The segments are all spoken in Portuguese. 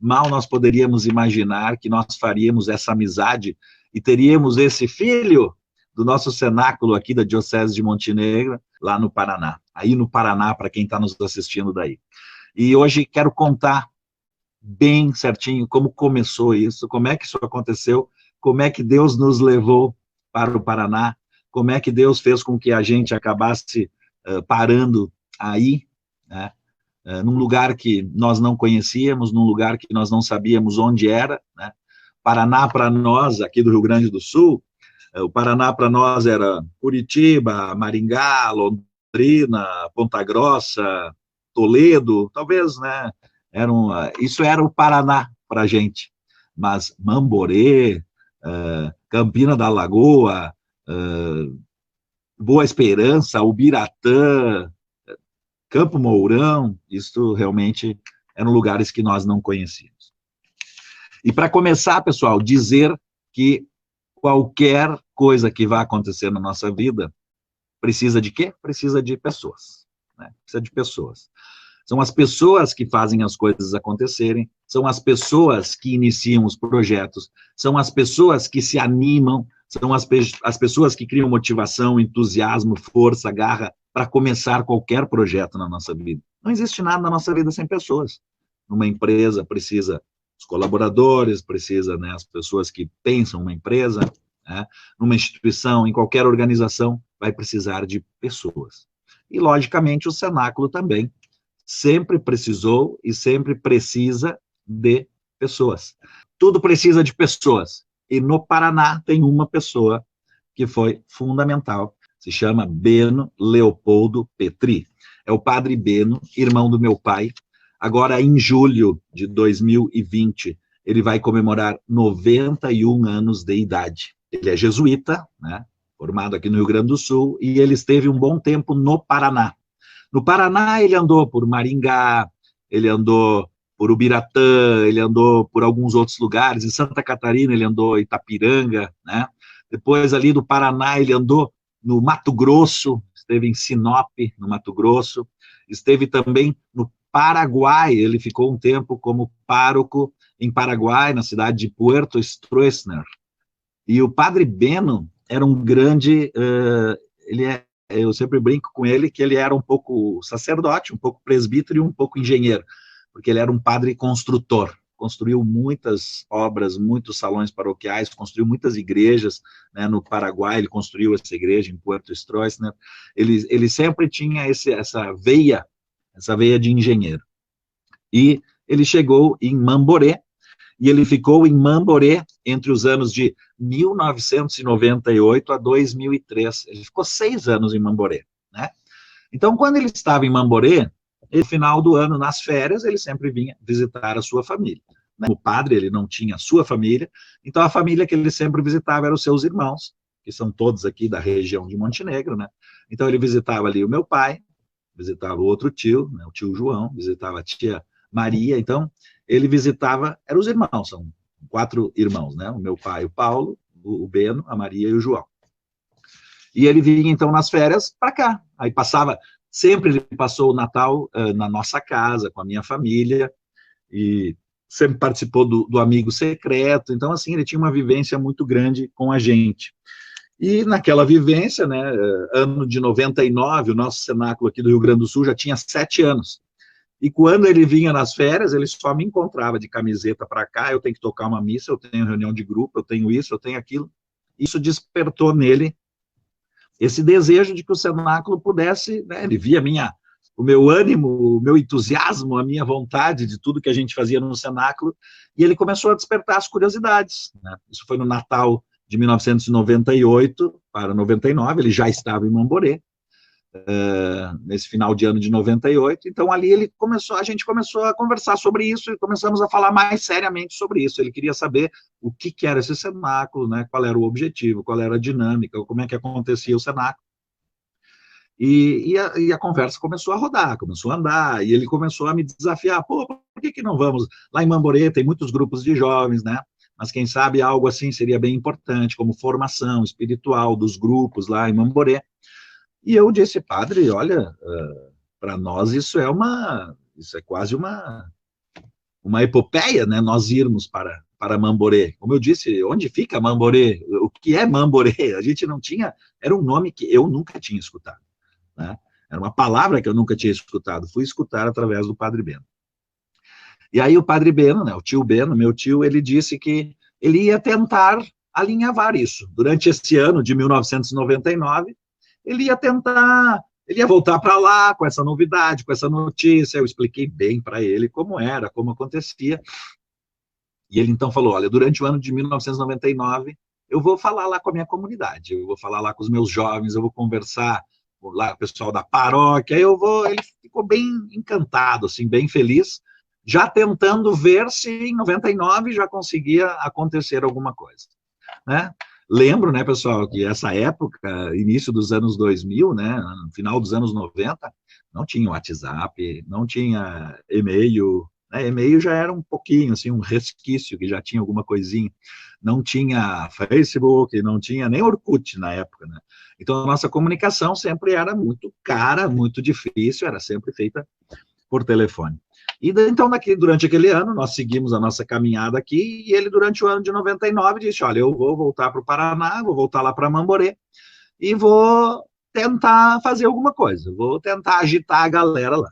mal nós poderíamos imaginar que nós faríamos essa amizade e teríamos esse filho do nosso cenáculo aqui da Diocese de Montenegro, lá no Paraná. Aí no Paraná, para quem está nos assistindo daí. E hoje quero contar bem certinho como começou isso, como é que isso aconteceu, como é que Deus nos levou para o Paraná, como é que Deus fez com que a gente acabasse parando aí, né, num lugar que nós não conhecíamos, num lugar que nós não sabíamos onde era, né? Paraná para nós, aqui do Rio Grande do Sul, o Paraná para nós era Curitiba, Maringá, Londrina, Ponta Grossa, Toledo, talvez, né? Isso era o Paraná para a gente. Mas Mamborê, Campina da Lagoa, Boa Esperança, Ubiratã, Campo Mourão, isso realmente eram lugares que nós não conhecíamos. E para começar, pessoal, dizer que qualquer coisa que vá acontecer na nossa vida precisa de quê? Precisa de pessoas, né? Precisa de pessoas. São as pessoas que fazem as coisas acontecerem, são as pessoas que iniciam os projetos, são as pessoas que se animam, são as pessoas que criam motivação, entusiasmo, força, garra para começar qualquer projeto na nossa vida. Não existe nada na nossa vida sem pessoas. Numa empresa precisa os colaboradores, precisa, né, as pessoas que pensam uma empresa, né, numa instituição, em qualquer organização, vai precisar de pessoas. E, logicamente, o cenáculo também sempre precisou e sempre precisa de pessoas. Tudo precisa de pessoas. E no Paraná tem uma pessoa que foi fundamental, se chama Beno Leopoldo Petri. É o padre Beno, irmão do meu pai. Agora, em julho de 2020, ele vai comemorar 91 anos de idade. Ele é jesuíta, né, formado aqui no Rio Grande do Sul, e ele esteve um bom tempo no Paraná. No Paraná, ele andou por Maringá, ele andou por Ubiratã, ele andou por alguns outros lugares. Em Santa Catarina, ele andou em Itapiranga, né? Depois, ali do Paraná, ele andou no Mato Grosso, esteve em Sinop, no Mato Grosso. Esteve também no Paraguai, ele ficou um tempo como pároco em Paraguai, na cidade de Puerto Stroessner. E o padre Beno era um grande... eu sempre brinco com ele que ele era um pouco sacerdote, um pouco presbítero e um pouco engenheiro, porque ele era um padre construtor, construiu muitas obras, muitos salões paroquiais, construiu muitas igrejas, né, no Paraguai, ele construiu essa igreja em Puerto Stroessner, ele sempre tinha essa veia de engenheiro. E ele chegou em Mamborê, e ele ficou em Mamborê entre os anos de 1998 a 2003. Ele ficou 6 anos em Mamborê, né? Então, quando ele estava em Mamborê, no final do ano, nas férias, ele sempre vinha visitar a sua família. O padre, ele não tinha a sua família, então a família que ele sempre visitava eram os seus irmãos, que são todos aqui da região de Montenegro, né? Então, ele visitava ali o meu pai, visitava o outro tio, né, o tio João, visitava a tia Maria, então ele visitava, eram os irmãos, são 4 irmãos, né, o meu pai, o Paulo, o Beno, a Maria e o João. E ele vinha, então, nas férias para cá, aí sempre ele passou o Natal na nossa casa, com a minha família, e sempre participou do amigo secreto, então, assim, ele tinha uma vivência muito grande com a gente. E naquela vivência, né, ano de 99, o nosso cenáculo aqui do Rio Grande do Sul já tinha 7 anos. E quando ele vinha nas férias, ele só me encontrava de camiseta para cá, eu tenho que tocar uma missa, eu tenho reunião de grupo, eu tenho isso, eu tenho aquilo. Isso despertou nele esse desejo de que o cenáculo pudesse, né, ele via o meu ânimo, o meu entusiasmo, a minha vontade de tudo que a gente fazia no cenáculo, e ele começou a despertar as curiosidades, né? Isso foi no Natal de 1998 para 99, ele já estava em Mamborê, nesse final de ano de 98, então ali a gente começou a conversar sobre isso, e começamos a falar mais seriamente sobre isso. Ele queria saber o que era esse cenáculo, né, qual era o objetivo, qual era a dinâmica, como é que acontecia o cenáculo. E a conversa começou a rodar, começou a andar, e ele começou a me desafiar, por que não vamos? Lá em Mamborê tem muitos grupos de jovens, né? Mas quem sabe algo assim seria bem importante, como formação espiritual dos grupos lá em Mamborê. E eu disse, padre, olha, para nós isso é quase uma uma epopeia, né, nós irmos para Mamborê. Como eu disse, onde fica Mamborê? O que é Mamborê? A gente não tinha, era um nome que eu nunca tinha escutado, né? Era uma palavra que eu nunca tinha escutado. Fui escutar através do Padre Beno. E aí o Padre Beno, né, o tio Beno, meu tio, ele disse que ele ia tentar alinhavar isso. Durante esse ano de 1999, ele ia tentar, ele ia voltar para lá com essa novidade, com essa notícia. Eu expliquei bem para ele como era, como acontecia. E ele então falou: olha, durante o ano de 1999, eu vou falar lá com a minha comunidade, eu vou falar lá com os meus jovens, eu vou conversar com lá, o pessoal da paróquia, eu vou. Ele ficou bem encantado, assim, bem feliz, já tentando ver se em 99 já conseguia acontecer alguma coisa, né? Lembro, né, pessoal, que essa época, início dos anos 2000, né, no final dos anos 90, não tinha WhatsApp, não tinha e-mail, né, e-mail já era um pouquinho, assim, um resquício, que já tinha alguma coisinha, não tinha Facebook, não tinha nem Orkut na época, né, então a nossa comunicação sempre era muito cara, muito difícil, era sempre feita por telefone. E então, durante aquele ano, nós seguimos a nossa caminhada aqui, e ele, durante o ano de 99, disse: olha, eu vou voltar para o Paraná, vou voltar lá para Mamborê, e vou tentar fazer alguma coisa, vou tentar agitar a galera lá.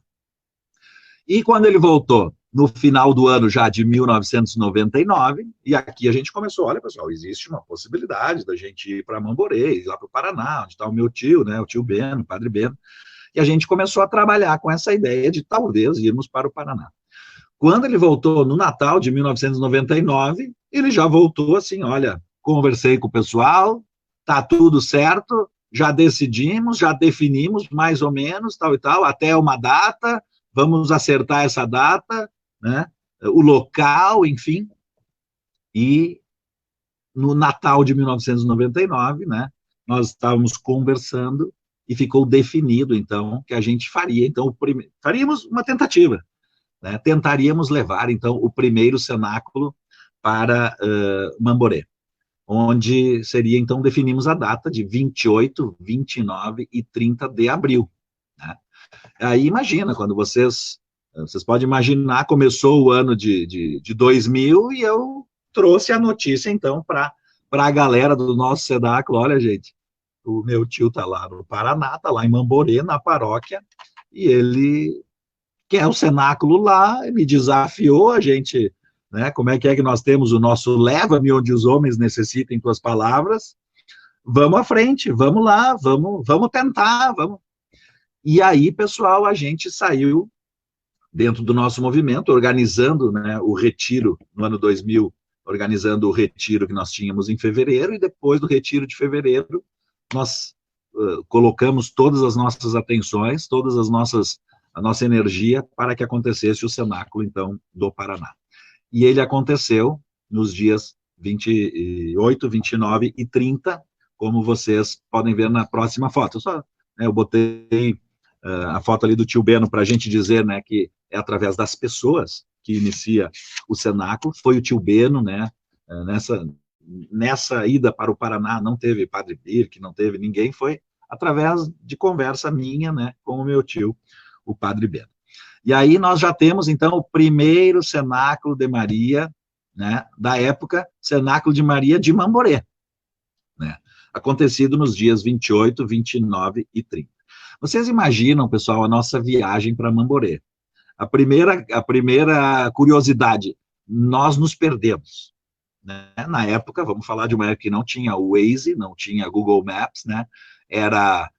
E quando ele voltou, no final do ano já de 1999, e aqui a gente começou: olha, pessoal, existe uma possibilidade da gente ir para Mamborê, ir lá para o Paraná, onde está o meu tio, né, o tio Beno, o Padre Beno. E a gente começou a trabalhar com essa ideia de talvez irmos para o Paraná. Quando ele voltou no Natal de 1999, ele já voltou assim: olha, conversei com o pessoal, tá tudo certo, já decidimos, já definimos mais ou menos, tal e tal, até uma data, vamos acertar essa data, né? O local, enfim. E no Natal de 1999, né, nós estávamos conversando e ficou definido, então, que a gente faria, então, faríamos uma tentativa, né, tentaríamos levar, então, o primeiro cenáculo para Mamborê, onde seria, então, definimos a data de 28, 29 e 30 de abril, né. Aí, imagina, quando vocês podem imaginar, começou o ano de 2000 e eu trouxe a notícia, então, para a galera do nosso cenáculo: olha, gente, o meu tio está lá no Paraná, está lá em Mamborê, na paróquia, e ele quer o cenáculo lá, me desafiou, a gente, né, como é que nós temos o nosso leva-me onde os homens necessitem tuas palavras, vamos à frente, vamos lá, vamos tentar, vamos. E aí, pessoal, a gente saiu dentro do nosso movimento, organizando, né, o retiro no ano 2000, organizando o retiro que nós tínhamos em fevereiro, e depois do retiro de fevereiro, nós colocamos todas as nossas atenções, a nossa energia para que acontecesse o cenáculo, então, do Paraná. E ele aconteceu nos dias 28, 29 e 30, como vocês podem ver na próxima foto. Eu botei a foto ali do tio Beno para a gente dizer, né, que é através das pessoas que inicia o cenáculo. Foi o tio Beno, né, nessa ida para o Paraná, não teve Padre Birk, não teve ninguém, foi através de conversa minha, né, com o meu tio, o Padre Beno. E aí nós já temos, então, o primeiro cenáculo de Maria, né, da época, cenáculo de Maria de Mamborê, né, acontecido nos dias 28, 29 e 30. Vocês imaginam, pessoal, a nossa viagem para Mamborê? A primeira curiosidade: nós nos perdemos, né? Na época, vamos falar de uma época que não tinha o Waze, não tinha Google Maps, né? Era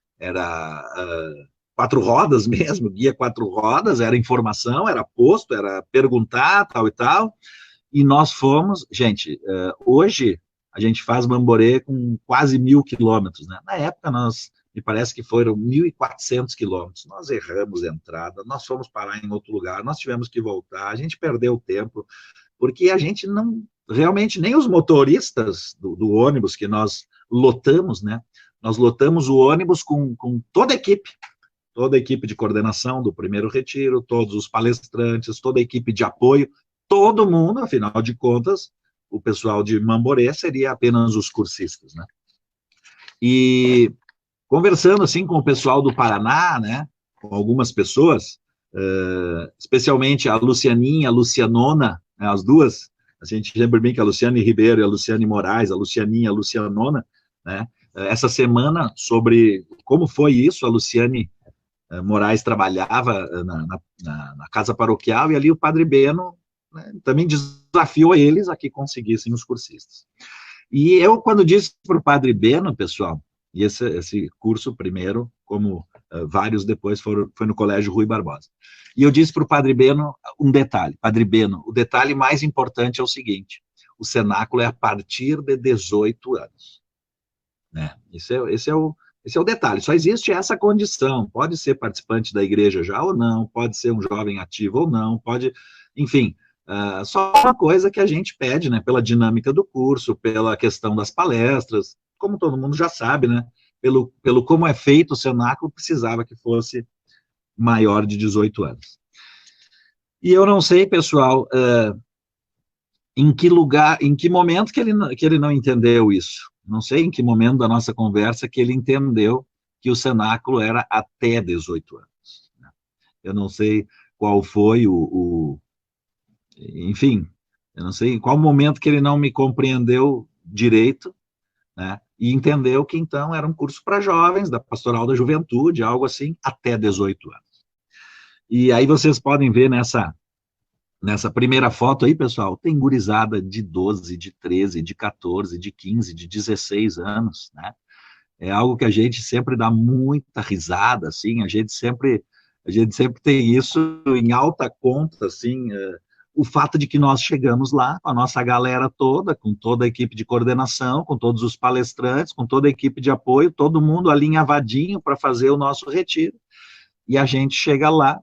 4 rodas mesmo, guia 4 rodas, era informação, era posto, era perguntar, tal e tal, e nós fomos, gente, hoje a gente faz Mamborê com quase 1.000 quilômetros, né? Na época me parece que foram 1.400 quilômetros, nós erramos a entrada, nós fomos parar em outro lugar, nós tivemos que voltar, a gente perdeu tempo, porque a gente não, realmente, nem os motoristas do ônibus que nós lotamos, né? Nós lotamos o ônibus com toda a equipe de coordenação do primeiro retiro, todos os palestrantes, toda a equipe de apoio, todo mundo, afinal de contas, o pessoal de Mamborê seria apenas os cursistas, né? E conversando assim com o pessoal do Paraná, né, com algumas pessoas, especialmente a Lucianinha, a Lucianona, né, as duas, a gente lembra bem que a Luciane Ribeiro e a Luciane Moraes, a Lucianinha, a Lucianona, né, essa semana, sobre como foi isso, a Luciane Moraes trabalhava na casa paroquial, e ali o Padre Beno, né, também desafiou eles a que conseguissem os cursistas. E eu, quando disse para o Padre Beno, pessoal, e esse curso primeiro, como vários depois, foi no Colégio Rui Barbosa. E eu disse para o Padre Beno um detalhe: Padre Beno, o detalhe mais importante é o seguinte: o cenáculo é a partir de 18 anos. Né? Esse é o detalhe, só existe essa condição, pode ser participante da igreja já ou não, pode ser um jovem ativo ou não, pode, enfim, só uma coisa que a gente pede, né, pela dinâmica do curso, pela questão das palestras, como todo mundo já sabe, né, pelo como é feito o cenáculo, precisava que fosse maior de 18 anos. E eu não sei, pessoal, em que lugar, em que momento que ele não entendeu isso. Não sei em que momento da nossa conversa que ele entendeu que o cenáculo era até 18 anos. Eu não sei qual foi enfim, eu não sei em qual momento que ele não me compreendeu direito, né, e entendeu que então era um curso para jovens, da Pastoral da Juventude, algo assim, até 18 anos. E aí vocês podem ver nessa primeira foto aí, pessoal, tem gurizada de 12, de 13, de 14, de 15, de 16 anos, né? É algo que a gente sempre dá muita risada, assim, a gente sempre tem isso em alta conta, assim, o fato de que nós chegamos lá com a nossa galera toda, com toda a equipe de coordenação, com todos os palestrantes, com toda a equipe de apoio, todo mundo alinhavadinho para fazer o nosso retiro, e a gente chega lá,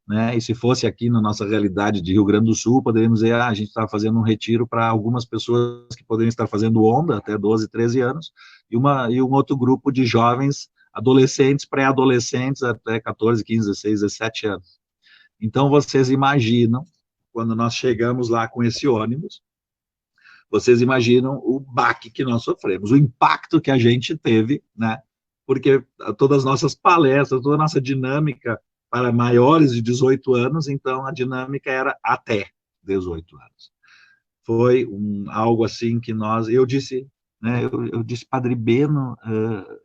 né? E se fosse aqui na nossa realidade de Rio Grande do Sul, poderíamos dizer, a gente está fazendo um retiro para algumas pessoas que poderiam estar fazendo onda, até 12, 13 anos, e um outro grupo de jovens, adolescentes, pré-adolescentes, até 14, 15, 16, 17 anos. Então, vocês imaginam, quando nós chegamos lá com esse ônibus, vocês imaginam o baque que nós sofremos, o impacto que a gente teve, né? Porque todas as nossas palestras, toda a nossa dinâmica para maiores de 18 anos, então a dinâmica era até 18 anos. Foi algo assim que eu disse, né, eu disse, Padre Beno,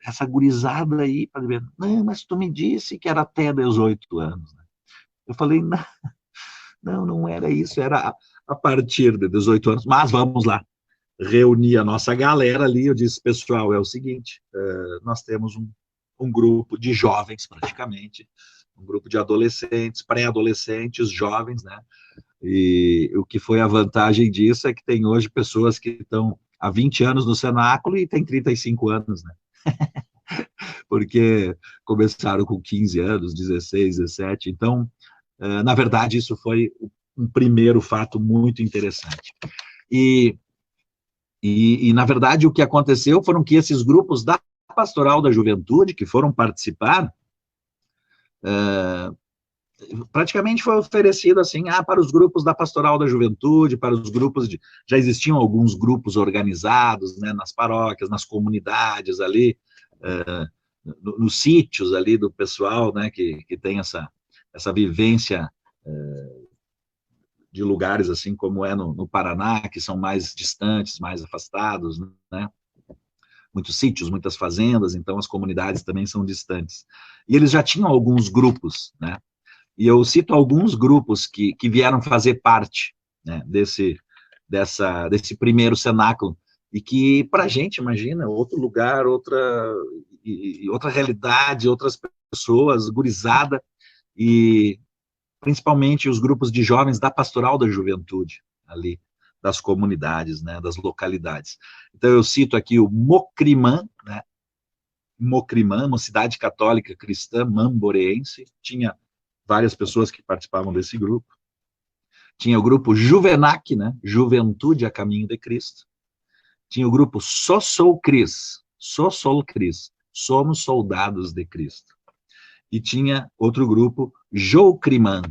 essa gurizada aí, Padre Beno, não, mas tu me disse que era até 18 anos. Eu falei, não era isso, era a partir de 18 anos, mas vamos lá. Reuni a nossa galera ali, eu disse, pessoal, é o seguinte, nós temos um grupo de jovens, praticamente, um grupo de adolescentes, pré-adolescentes, jovens, né? E o que foi a vantagem disso é que tem hoje pessoas que estão há 20 anos no cenáculo e tem 35 anos, né? Porque começaram com 15 anos, 16, 17. Então, na verdade, isso foi um primeiro fato muito interessante. E na verdade, o que aconteceu foram que esses grupos da Pastoral da Juventude, que foram participar, praticamente foi oferecido assim, para os grupos da Pastoral da Juventude, para os grupos já existiam alguns grupos organizados, né, nas paróquias, nas comunidades ali, nos sítios ali do pessoal, né, que tem essa vivência de lugares assim como é no Paraná, que são mais distantes, mais afastados, né, muitos sítios, muitas fazendas, então as comunidades também são distantes. E eles já tinham alguns grupos, né? E eu cito alguns grupos que vieram fazer parte, né, desse primeiro cenáculo, e que, para a gente, imagina, outro lugar, outra realidade, outras pessoas, gurizada, e principalmente os grupos de jovens da Pastoral da Juventude, ali, das comunidades, né, das localidades. Então, eu cito aqui o Mocrimã, né, Mocrimã, uma cidade católica cristã mamboreense, tinha várias pessoas que participavam desse grupo. Tinha o grupo Juvenac, né, Juventude a Caminho de Cristo. Tinha o grupo Sossol-Cris, Somos Soldados de Cristo. E tinha outro grupo, Joucriman,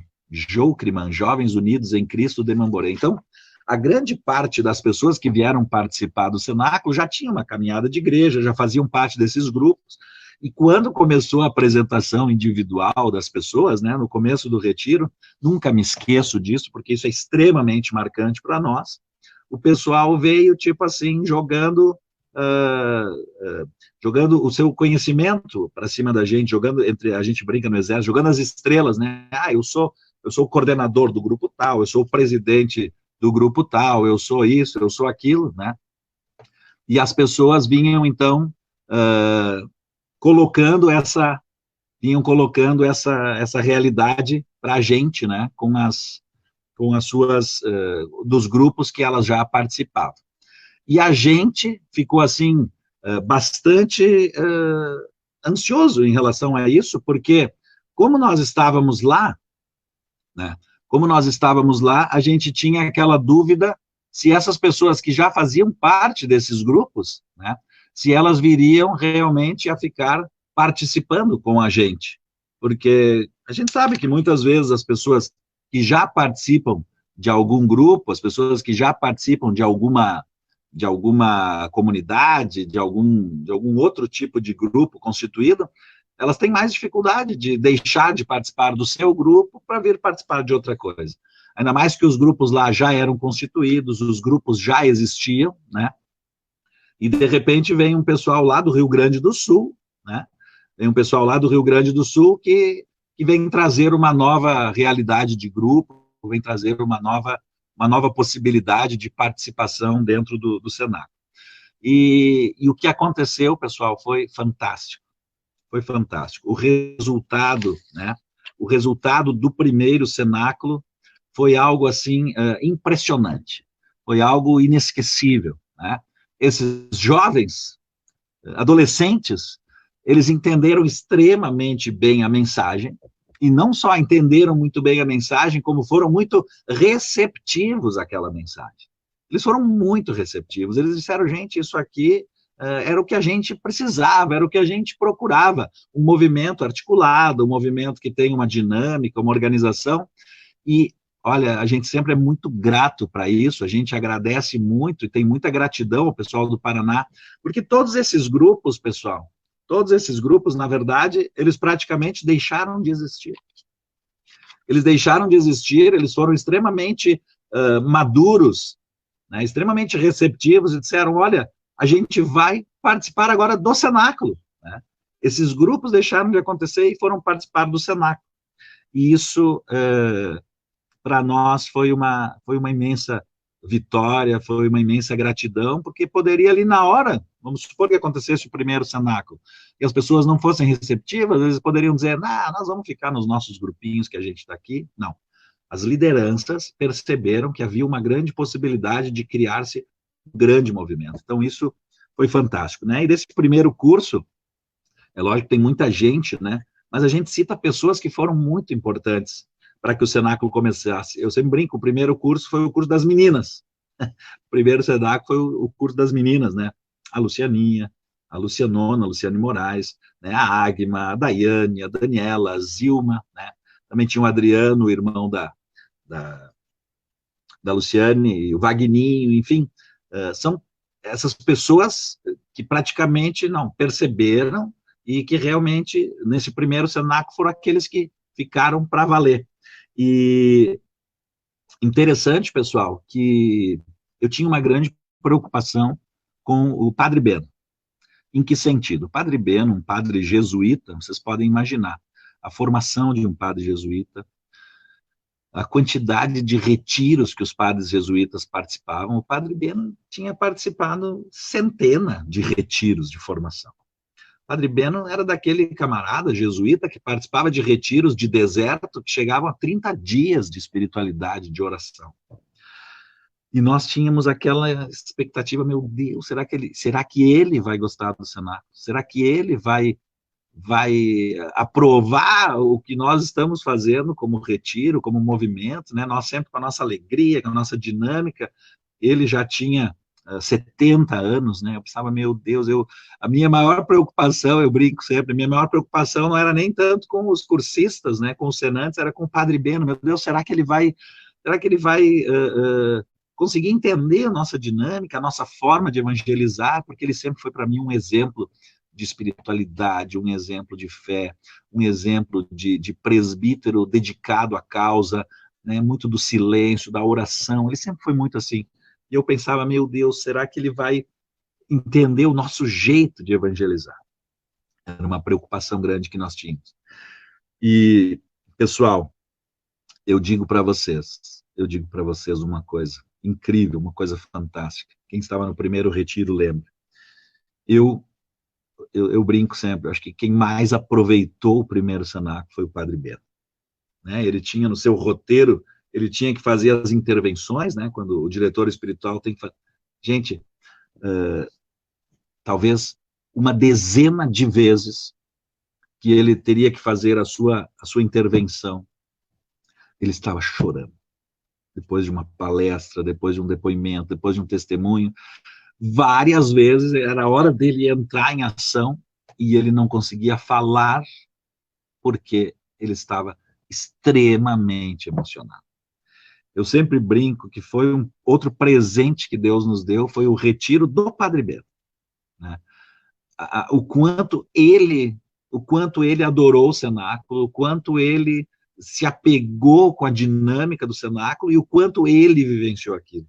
Jovens Unidos em Cristo de Mamboré. Então, a grande parte das pessoas que vieram participar do cenáculo já tinha uma caminhada de igreja, já faziam parte desses grupos, E quando começou a apresentação individual das pessoas, né, no começo do retiro, nunca me esqueço disso, porque isso é extremamente marcante para nós, o pessoal veio, tipo assim, jogando o seu conhecimento para cima da gente, jogando, entre a gente brinca no exército, jogando as estrelas, né? Ah, eu sou o coordenador do grupo tal, eu sou o presidente do grupo tal, eu sou isso, eu sou aquilo, né? E as pessoas vinham, então, colocando essa realidade para a gente, né? Com as suas, dos grupos que elas já participavam. E a gente ficou, assim, bastante ansioso em relação a isso, porque como nós estávamos lá, né, como nós estávamos lá, a gente tinha aquela dúvida se essas pessoas que já faziam parte desses grupos, né, se elas viriam realmente a ficar participando com a gente. Porque a gente sabe que muitas vezes as pessoas que já participam de algum grupo, as pessoas que já participam de alguma comunidade, de algum outro tipo de grupo constituído, elas têm mais dificuldade de deixar de participar do seu grupo para vir participar de outra coisa. Ainda mais que os grupos lá já eram constituídos, os grupos já existiam, né? E, de repente, vem um pessoal lá do Rio Grande do Sul, né? Vem um pessoal lá do Rio Grande do Sul que vem trazer uma nova realidade de grupo, vem trazer uma nova possibilidade de participação dentro do Senac. E o que aconteceu, pessoal, foi fantástico. Foi fantástico. O resultado, né? O resultado do primeiro cenáculo foi algo, assim, impressionante. Foi algo inesquecível, né? Esses jovens, adolescentes, eles entenderam extremamente bem a mensagem, e não só entenderam muito bem a mensagem, como foram muito receptivos àquela mensagem. Eles foram muito receptivos, eles disseram, gente, isso aqui era o que a gente precisava, era o que a gente procurava, um movimento articulado, um movimento que tem uma dinâmica, uma organização, e, olha, a gente sempre é muito grato para isso, a gente agradece muito, e tem muita gratidão ao pessoal do Paraná, porque todos esses grupos, pessoal, todos esses grupos, na verdade, eles praticamente deixaram de existir. Eles deixaram de existir, eles foram extremamente maduros, né, extremamente receptivos, e disseram, olha, a gente vai participar agora do cenáculo, né? Esses grupos deixaram de acontecer e foram participar do cenáculo. E isso, para nós, foi uma imensa vitória, foi uma imensa gratidão, porque poderia ali na hora, vamos supor que acontecesse o primeiro cenáculo, e as pessoas não fossem receptivas, eles poderiam dizer, nós vamos ficar nos nossos grupinhos que a gente está aqui. Não. As lideranças perceberam que havia uma grande possibilidade de criar-se um grande movimento. Então, isso foi fantástico, né? E desse primeiro curso, é lógico que tem muita gente, né? Mas a gente cita pessoas que foram muito importantes para que o cenáculo começasse. Eu sempre brinco, o primeiro curso foi o curso das meninas. O primeiro cenáculo foi o curso das meninas, né? A Lucianinha, a Lucianona, a Luciane Moraes, né? A Agma, a Daiane, a Daniela, a Zilma, né? Também tinha o Adriano, o irmão da Luciane, o Vagninho, enfim, são essas pessoas que praticamente não perceberam e que realmente, nesse primeiro cenáculo, foram aqueles que ficaram para valer. E interessante, pessoal, que eu tinha uma grande preocupação com o Padre Beno. Em que sentido? O Padre Beno, um padre jesuíta, vocês podem imaginar, a formação de um padre jesuíta, a quantidade de retiros que os padres jesuítas participavam, o Padre Beno tinha participado centenas de retiros de formação. O Padre Beno era daquele camarada jesuíta que participava de retiros de deserto que chegavam a 30 dias de espiritualidade, de oração. E nós tínhamos aquela expectativa, meu Deus, será que ele vai gostar do cenáculo? Será que ele vai aprovar o que nós estamos fazendo como retiro, como movimento, né? Nós sempre com a nossa alegria, com a nossa dinâmica. Ele já tinha 70 anos, né? Eu pensava, meu Deus, a minha maior preocupação, eu brinco sempre, a minha maior preocupação não era nem tanto com os cursistas, né, com os senantes, era com o Padre Beno. Meu Deus, será que ele vai conseguir entender a nossa dinâmica, a nossa forma de evangelizar? Porque ele sempre foi para mim um exemplo de espiritualidade, um exemplo de fé, um exemplo de presbítero dedicado à causa, né, muito do silêncio, da oração, ele sempre foi muito assim. E eu pensava, meu Deus, será que ele vai entender o nosso jeito de evangelizar? Era uma preocupação grande que nós tínhamos. E, pessoal, eu digo para vocês uma coisa incrível, uma coisa fantástica. Quem estava no primeiro retiro lembra. Eu brinco sempre, acho que quem mais aproveitou o primeiro cenáculo foi o Padre Bento. Né? Ele tinha no seu roteiro, ele tinha que fazer as intervenções, né? Quando o diretor espiritual tem que fazer. Gente, talvez uma dezena de vezes que ele teria que fazer a sua intervenção, ele estava chorando. Depois de uma palestra, depois de um depoimento, depois de um testemunho, várias vezes era a hora dele entrar em ação e ele não conseguia falar porque ele estava extremamente emocionado. Eu sempre brinco que foi outro presente que Deus nos deu, foi o retiro do Padre Bento. Né? O quanto ele adorou o cenáculo, o quanto ele se apegou com a dinâmica do cenáculo e o quanto ele vivenciou aquilo.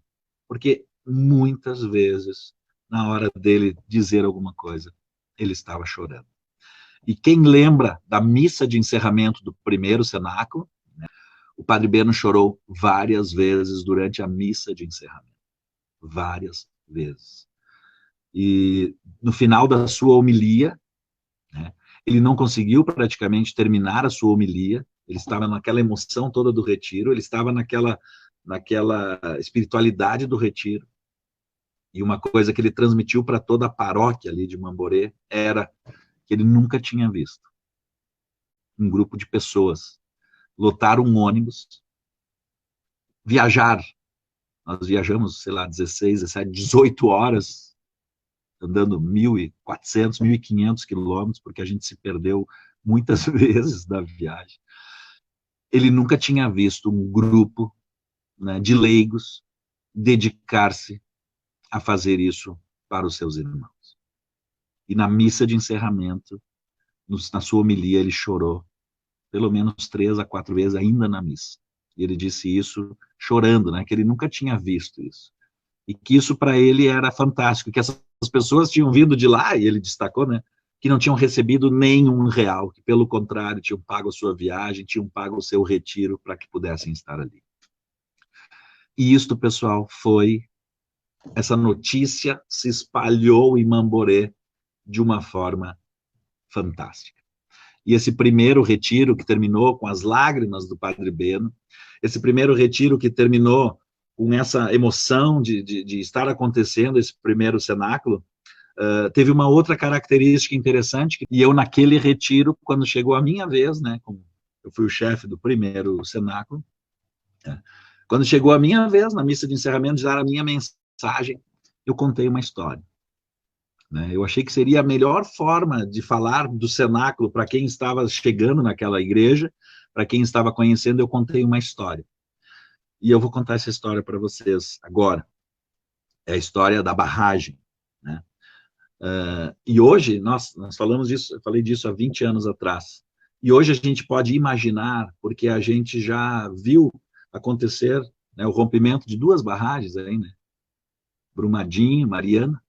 Porque muitas vezes, na hora dele dizer alguma coisa, ele estava chorando. E quem lembra da missa de encerramento do primeiro cenáculo, né, o Padre Bento chorou várias vezes durante a missa de encerramento. Várias vezes. E no final da sua homilia, né, ele não conseguiu praticamente terminar a sua homilia, ele estava naquela emoção toda do retiro, ele estava naquela espiritualidade do retiro. E uma coisa que ele transmitiu para toda a paróquia ali de Mamborê era que ele nunca tinha visto um grupo de pessoas lotar um ônibus, viajar. Nós viajamos, sei lá, 16, 17, 18 horas, andando 1.400, 1.500 quilômetros, porque a gente se perdeu muitas vezes da viagem. Ele nunca tinha visto um grupo, né, de leigos dedicar-se a fazer isso para os seus irmãos. E na missa de encerramento, na sua homilia, ele chorou pelo menos 3 a 4 vezes ainda na missa. E ele disse isso chorando, né, que ele nunca tinha visto isso. E que isso para ele era fantástico, que essas pessoas tinham vindo de lá, e ele destacou, né, que não tinham recebido nenhum real, que pelo contrário tinham pago a sua viagem, tinham pago o seu retiro para que pudessem estar ali. E isto, pessoal, essa notícia se espalhou em Mamborê de uma forma fantástica. E esse primeiro retiro que terminou com as lágrimas do Padre Bento, esse primeiro retiro que terminou com essa emoção de estar acontecendo esse primeiro cenáculo, teve uma outra característica interessante, e eu naquele retiro, quando chegou a minha vez, né, como eu fui o chefe do primeiro cenáculo, quando chegou a minha vez, na missa de encerramento, de dar a minha mensagem, eu contei uma história. Né? Eu achei que seria a melhor forma de falar do cenáculo para quem estava chegando naquela igreja, para quem estava conhecendo, eu contei uma história. E eu vou contar essa história para vocês agora. É a história da barragem. Né? E hoje, nós falamos disso, eu falei disso há 20 anos atrás. E hoje a gente pode imaginar, porque a gente já viu acontecer, né, o rompimento de 2 barragens aí, né? Brumadinho, Mariana,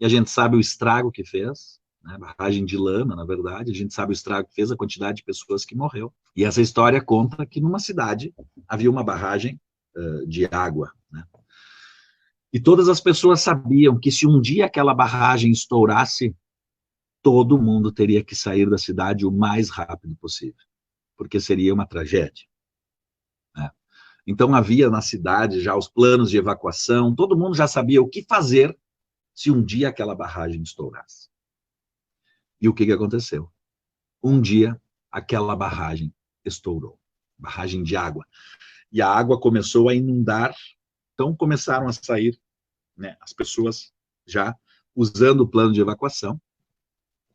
e a gente sabe o estrago que fez, né? Barragem de lama, na verdade, a gente sabe o estrago que fez, a quantidade de pessoas que morreu. E essa história conta que numa cidade havia uma barragem de água, né? E todas as pessoas sabiam que se um dia aquela barragem estourasse, todo mundo teria que sair da cidade o mais rápido possível, porque seria uma tragédia. Né? Então havia na cidade já os planos de evacuação, todo mundo já sabia o que fazer se um dia aquela barragem estourasse. E o que aconteceu? Um dia aquela barragem estourou, barragem de água, e a água começou a inundar, então começaram a sair, né, as pessoas já usando o plano de evacuação,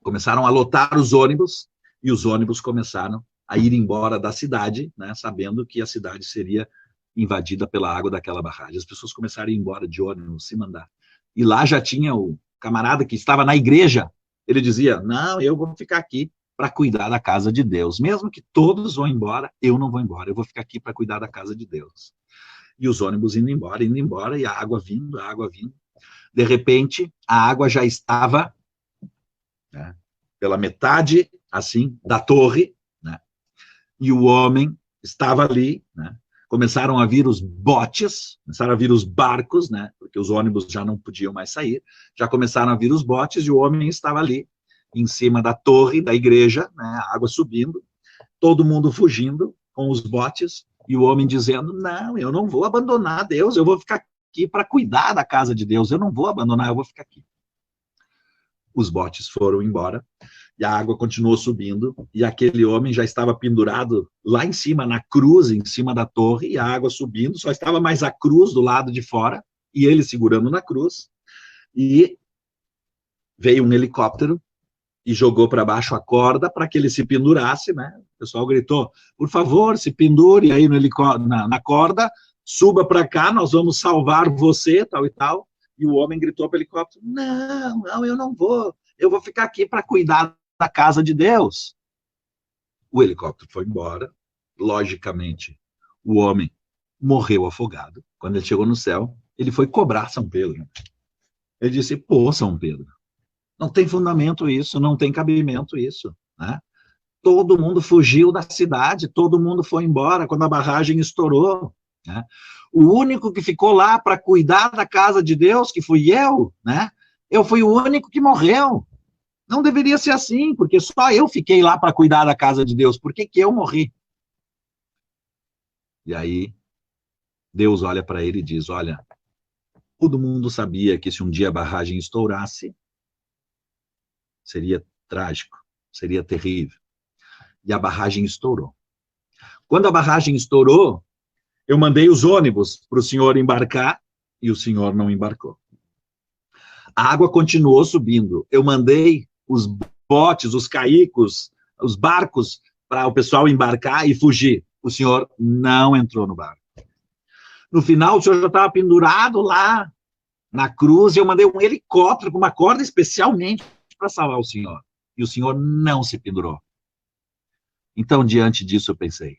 começaram a lotar os ônibus, e os ônibus começaram a ir embora da cidade, né, sabendo que a cidade seria invadida pela água daquela barragem. As pessoas começaram a ir embora de ônibus, se mandar. E lá já tinha o camarada que estava na igreja, Ele dizia, não, eu vou ficar aqui para cuidar da casa de Deus. Mesmo que todos vão embora, eu não vou embora, eu vou ficar aqui para cuidar da casa de Deus. E os ônibus indo embora, e a água vindo, a água vindo. De repente, a água já estava, né, pela metade, assim, da torre, né, e o homem estava ali, né, começaram a vir os botes, começaram a vir os barcos, né, porque os ônibus já não podiam mais sair, já começaram a vir os botes, e o homem estava ali, em cima da torre da igreja, né, a água subindo, todo mundo fugindo com os botes, e o homem dizendo, não, eu não vou abandonar Deus, eu vou ficar aqui para cuidar da casa de Deus, eu não vou abandonar, eu vou ficar aqui. Os botes foram embora, e a água continuou subindo, e aquele homem já estava pendurado lá em cima, na cruz, em cima da torre, e a água subindo, só estava mais a cruz do lado de fora, e ele segurando na cruz, e veio um helicóptero, e jogou para baixo a corda para que ele se pendurasse, né? O pessoal gritou, por favor, se pendure aí no na corda, suba para cá, nós vamos salvar você, tal e tal. E o homem gritou para o helicóptero, não, não, eu não vou, eu vou ficar aqui para cuidar da casa de Deus. O helicóptero foi embora, logicamente, o homem morreu afogado. Quando ele chegou no céu, ele foi cobrar São Pedro. Ele disse, pô, São Pedro, não tem fundamento isso, não tem cabimento isso, né? Todo mundo fugiu da cidade, todo mundo foi embora quando a barragem estourou, né? O único que ficou lá para cuidar da casa de Deus, que fui eu, né? Eu fui o único que morreu. Não deveria ser assim, porque só eu fiquei lá para cuidar da casa de Deus. Por que que eu morri? E aí, Deus olha para ele e diz, olha, todo mundo sabia que se um dia a barragem estourasse, seria trágico, seria terrível. E a barragem estourou. Quando a barragem estourou, eu mandei os ônibus para o senhor embarcar e o senhor não embarcou. A água continuou subindo. Eu mandei os botes, os caicos, os barcos para o pessoal embarcar e fugir. O senhor não entrou no barco. No final, o senhor já estava pendurado lá na cruz e eu mandei um helicóptero com uma corda especialmente para salvar o senhor. E o senhor não se pendurou. Então, diante disso, eu pensei,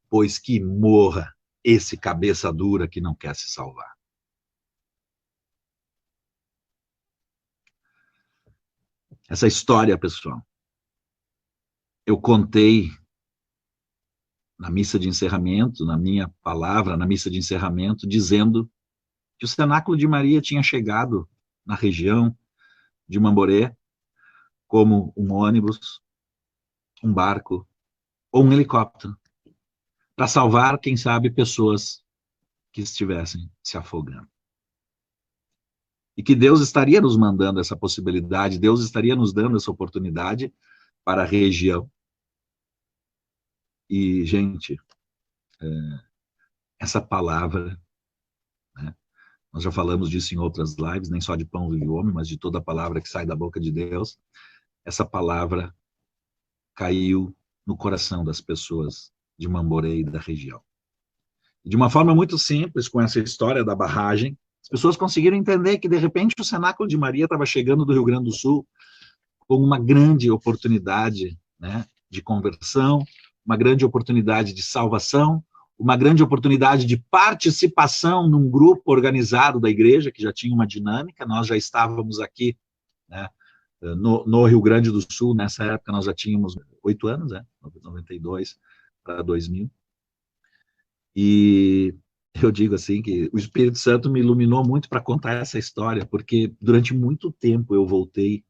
pois que morra esse cabeça dura que não quer se salvar. Essa história, pessoal, eu contei na missa de encerramento, na minha palavra, na missa de encerramento, dizendo que o cenáculo de Maria tinha chegado na região de Mamboré como um ônibus, um barco ou um helicóptero, para salvar, quem sabe, pessoas que estivessem se afogando. E que Deus estaria nos mandando essa possibilidade, Deus estaria nos dando essa oportunidade para a região. E, gente, essa palavra, né, nós já falamos disso em outras lives, nem só de pão vive o homem, mas de toda a palavra que sai da boca de Deus, essa palavra caiu no coração das pessoas de Mamboré e da região. E de uma forma muito simples, com essa história da barragem, as pessoas conseguiram entender que, de repente, o cenáculo de Maria estava chegando do Rio Grande do Sul com uma grande oportunidade, né, de conversão, uma grande oportunidade de salvação, uma grande oportunidade de participação num grupo organizado da igreja, que já tinha uma dinâmica. Nós já estávamos aqui, né, no Rio Grande do Sul, nessa época nós já tínhamos 8 anos, né, 92 para 2000, e eu digo assim que o Espírito Santo me iluminou muito para contar essa história, porque durante muito tempo eu voltei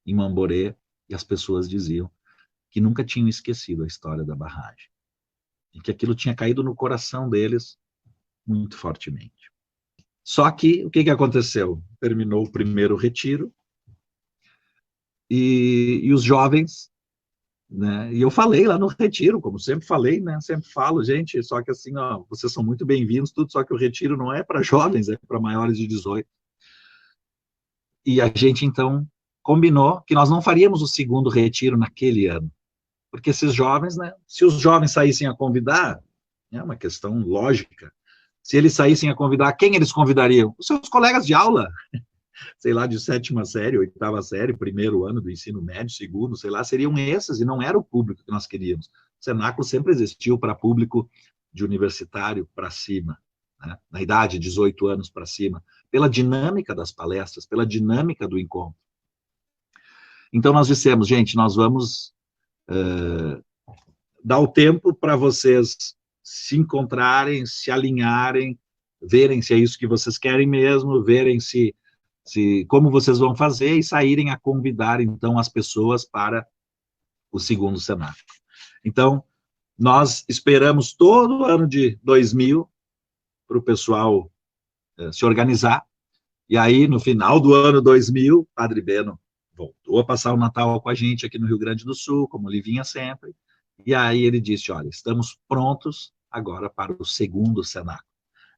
em Mamboré e as pessoas diziam que nunca tinham esquecido a história da barragem, e que aquilo tinha caído no coração deles muito fortemente. Só que, o que aconteceu? Terminou o primeiro retiro, e os jovens, né, e eu falei lá no retiro, como sempre falei, né, sempre falo, gente, só que assim, ó, vocês são muito bem-vindos, tudo, só que o retiro não é para jovens, é para maiores de 18. E a gente, então, combinou que nós não faríamos o segundo retiro naquele ano, porque esses jovens, né, se os jovens saíssem a convidar, é uma questão lógica, se eles saíssem a convidar, quem eles convidariam? Os seus colegas de aula. sei lá, de 7ª série, 8ª série, primeiro ano do ensino médio, segundo, sei lá, seriam esses, e não era o público que nós queríamos. O cenáculo sempre existiu para público de universitário para cima, né? Na idade, 18 anos para cima, pela dinâmica das palestras, pela dinâmica do encontro. Então, nós dissemos, gente, nós vamos dar o tempo para vocês se encontrarem, se alinharem, verem se é isso que vocês querem mesmo, verem se como vocês vão fazer e saírem a convidar, então, as pessoas para o segundo cenáculo. Então, nós esperamos todo o ano de 2000 para o pessoal se organizar, e aí, no final do ano 2000, Padre Beno voltou a passar o Natal com a gente aqui no Rio Grande do Sul, como ele vinha sempre, e aí ele disse, olha, estamos prontos agora para o segundo cenáculo,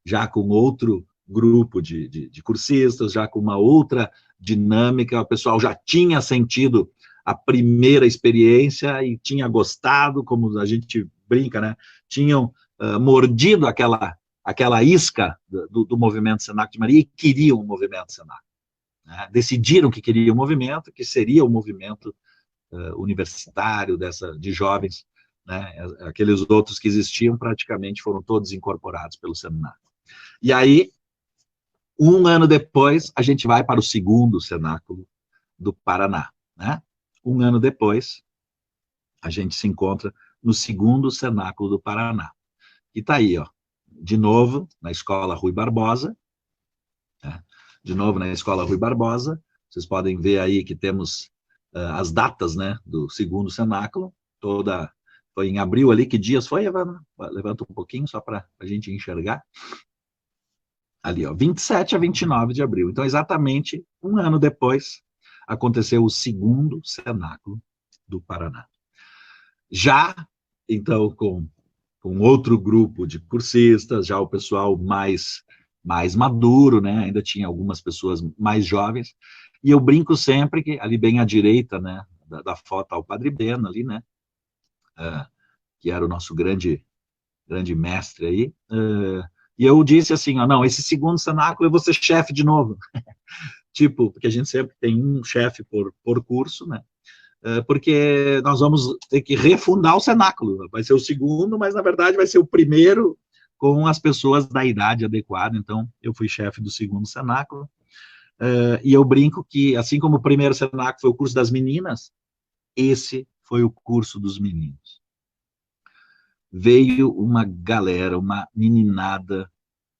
já com outro grupo de cursistas, já com uma outra dinâmica, o pessoal já tinha sentido a primeira experiência e tinha gostado, como a gente brinca, né? Tinham mordido aquela isca do movimento Cenáculo de Maria e queriam o movimento Cenáculo, né? Decidiram que queriam o movimento, que seria o movimento universitário de jovens, né? Aqueles outros que existiam praticamente foram todos incorporados pelo Cenáculo. E aí, um ano depois, a gente vai para o segundo cenáculo do Paraná, né? Um ano depois, a gente se encontra no segundo cenáculo do Paraná. E está aí, ó, de novo, na Escola Rui Barbosa, né? De novo na Escola Rui Barbosa, vocês podem ver aí que temos as datas, né, do segundo cenáculo, foi em abril ali, que dias foi, Evana? Levanta um pouquinho, só para a gente enxergar. Ali, ó, 27 a 29 de abril. Então, exatamente um ano depois, aconteceu o segundo cenáculo do Paraná. Já, então, com outro grupo de cursistas, já o pessoal mais maduro, né? Ainda tinha algumas pessoas mais jovens, e eu brinco sempre que, ali bem à direita, né, da foto, ao Padre Beno ali, né, que era o nosso grande mestre aí, e eu disse assim, ó, não, esse segundo cenáculo eu vou ser chefe de novo. Tipo, porque a gente sempre tem um chefe por curso, né? Porque nós vamos ter que refundar o cenáculo. Vai ser o segundo, mas na verdade vai ser o primeiro com as pessoas da idade adequada. Então, eu fui chefe do segundo cenáculo. E eu brinco que, assim como o primeiro cenáculo foi o curso das meninas, esse foi o curso dos meninos. Veio uma galera, uma meninada